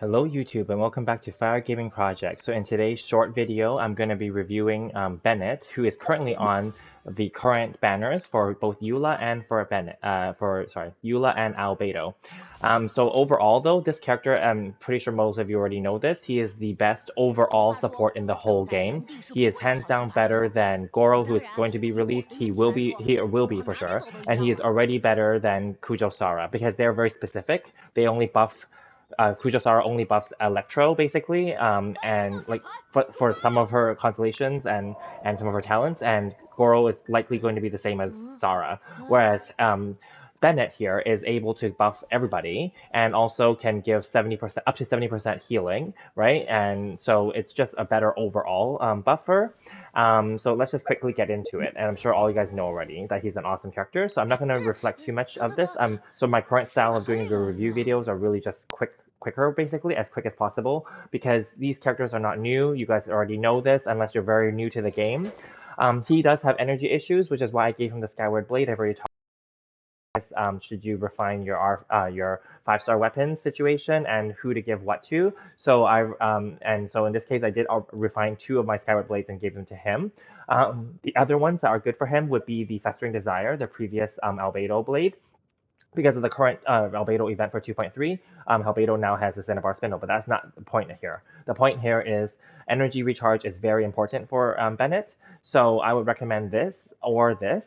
Hello YouTube and welcome back to Fire Gaming Project. So in today's short video, I'm going to be reviewing Bennett, who is currently on the current banners for both Eula and for Bennett, Eula and Albedo. So overall though, this character, I'm pretty sure most of you already know this, he is the best overall support in the whole game. He is hands down better than Goro, who is going to be released. He will be for sure, and he is already better than Kujo-Sara because they're very specific. They only buff Kujo-Sara only buffs Electro, basically, and like for some of her constellations and some of her talents, and Goro is likely going to be the same as Sara, whereas Bennett here is able to buff everybody and also can give 70% up to 70% healing, right? And so it's just a better overall buffer. So let's just quickly get into it. And I'm sure all you guys know already that he's an awesome character. So I'm not going to reflect too much of this. So my current style of doing the review videos are really just quicker, basically, as quick as possible, because these characters are not new. You guys already know this, unless you're very new to the game. He does have energy issues, which is why I gave him the Skyward Blade. I've already talked. Should you refine your 5-star weapons situation and who to give what to. So so in this case I did refine 2 of my Skyward Blades and gave them to him. The other ones that are good for him would be the Festering Desire, the previous Albedo blade. Because of the current Albedo event for 2.3, Albedo now has the Cinnabar Spindle, but that's not the point here. The point here is energy recharge is very important for Bennett, so I would recommend this or this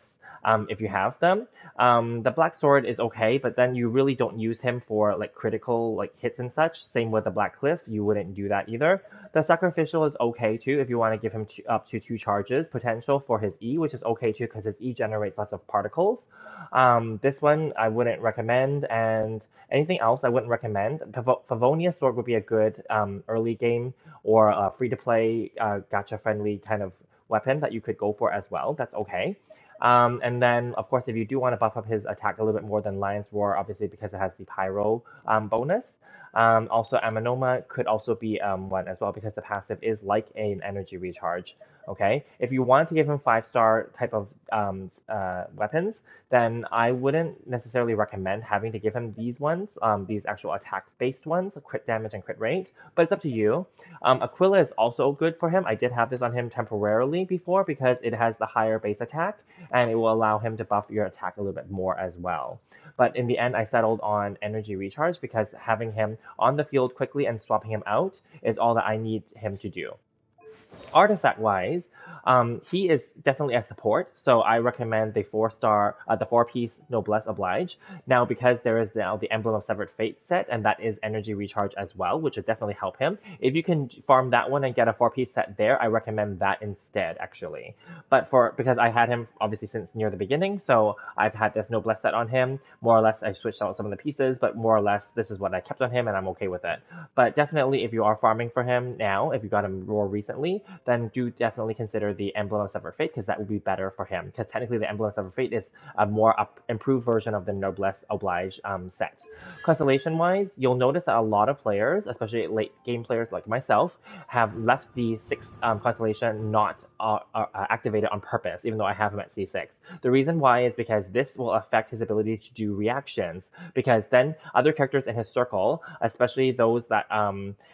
if you have them. The Black Sword is okay, but then you really don't use him for like critical like hits and such. Same with the Black Cliff, you wouldn't do that either. The Sacrificial is okay too if you want to give him up to 2 charges potential for his E, which is okay too because his E generates lots of particles. This one I wouldn't recommend, and anything else I wouldn't recommend. Favonius Sword would be a good early game or free-to-play gacha-friendly kind of weapon that you could go for as well. That's okay. And then, of course, if you do want to buff up his attack a little bit more than Lion's Roar, obviously because it has the Pyro bonus. Also, Amenoma could also be one as well because the passive is like an energy recharge. Okay, if you want to give him 5-star type of weapons, then I wouldn't necessarily recommend having to give him these ones, these actual attack-based ones, crit damage and crit rate, but it's up to you. Aquila is also good for him. I did have this on him temporarily before because it has the higher base attack, and it will allow him to buff your attack a little bit more as well. But in the end, I settled on energy recharge because having him on the field quickly and swapping him out is all that I need him to do. Artifact-wise, he is definitely a support, so I recommend the 4-piece Noblesse Oblige. Now, because there is now the Emblem of Severed Fate set, and that is energy recharge as well, which would definitely help him. If you can farm that one and get a 4-piece set there, I recommend that instead, actually. But because I had him obviously since near the beginning, so I've had this Noblesse set on him. More or less, I switched out some of the pieces, but more or less, this is what I kept on him, and I'm okay with it. But definitely, if you are farming for him now, if you got him more recently, then do definitely consider the Emblem of Severed Fate because that would be better for him. Because technically, the Emblem of Severed Fate is a more improved version of the Noblesse Oblige set. Constellation-wise, you'll notice that a lot of players, especially late game players like myself, have left the 6th constellation not activated on purpose, even though I have him at C6. The reason why is because this will affect his ability to do reactions, because then other characters in his circle, especially those that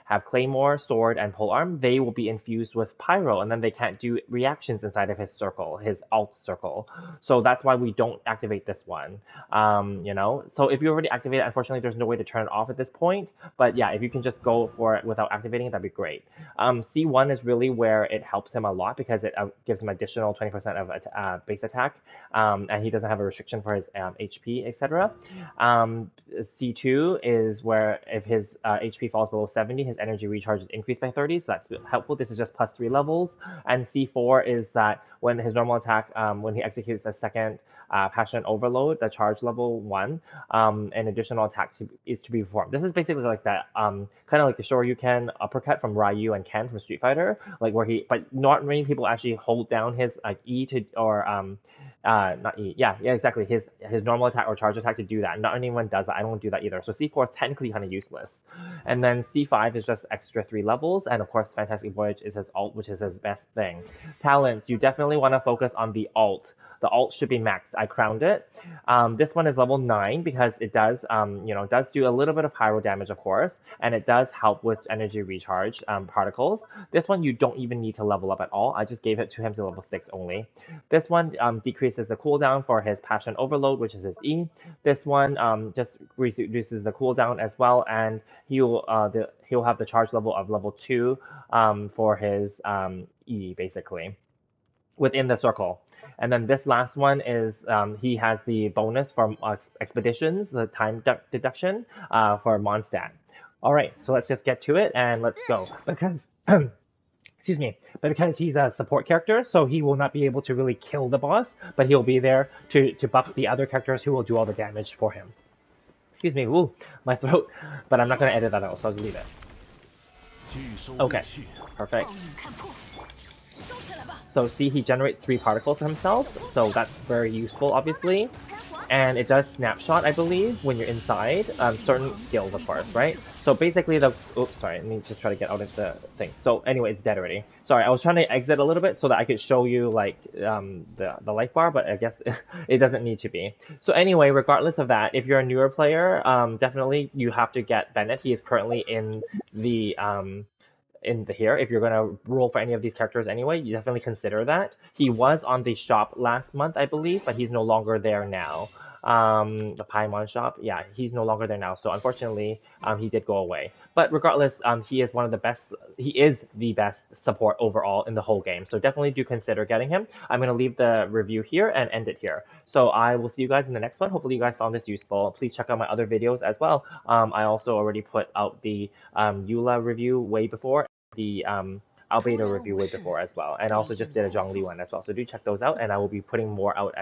have Claymore, Sword, and Polearm, they will be infused with Pyro, and then they can't do reactions inside of his circle, his alt circle. So that's why we don't activate this one. So if you already activate it, unfortunately, there's no way to turn it off at this point. But yeah, if you can just go for it without activating it, that'd be great. C1 is really where it helps him a lot because it gives him additional 20% of base attack, and he doesn't have a restriction for his HP, etc. C2 is where if his HP falls below 70, his energy recharge is increased by 30, so that's helpful. This is just plus 3 levels. And C4 is that when his normal attack, when he executes the second Passion Overload, the charge level 1, an additional attack is to be performed. This is basically like that, kind of like the Shoryuken uppercut from Ryu and Ken from Street Fighter, like where but not many people actually hold down his like E to, or not E, yeah, exactly, his normal attack or charge attack to do that. Not anyone does that. I don't do that either. So C4 is technically kind of useless. And then C5 is just extra 3 levels, and of course Fantastic Voyage is his alt, which is his best thing. Talents, you definitely want to focus on the alt. The ult should be maxed. I crowned it. This one is level 9 because it does, does do a little bit of pyro damage, of course, and it does help with energy recharge particles. This one you don't even need to level up at all. I just gave it to him to level 6 only. This one decreases the cooldown for his Passion Overload, which is his E. This one just reduces the cooldown as well, and he'll have the charge level of level 2 for his E, basically, within the circle. And then this last one is he has the bonus from expeditions, the time deduction for Mondstadt. All right, so let's just get to it and let's go. Because excuse me, but because he's a support character, so he will not be able to really kill the boss, but he'll be there to buff the other characters who will do all the damage for him. Excuse me, woo, my throat. But I'm not going to edit that out, so I'll just leave it. Okay, perfect. So see, he generates 3 particles for himself, so that's very useful, obviously. And it does snapshot, I believe, when you're inside, certain skills, of course, right? So basically oops, sorry, let me just try to get out of the thing. So anyway, it's dead already. Sorry, I was trying to exit a little bit so that I could show you, like, the life bar, but I guess it doesn't need to be. So anyway, regardless of that, if you're a newer player, definitely you have to get Bennett. He is currently in the, here. If you're going to roll for any of these characters anyway, you definitely consider that. He was on the shop last month, I believe, but he's no longer there now. The Paimon shop, yeah, he's no longer there now, so unfortunately he did go away. But regardless, he is the best support overall in the whole game, so definitely do consider getting him. I'm going to leave the review here and end it here. So I will see you guys in the next one. Hopefully you guys found this useful. Please check out my other videos as well. I also already put out the Eula review way before, the Albedo review way before as well, and I also just did a Zhongli one as well, so do check those out, and I will be putting more out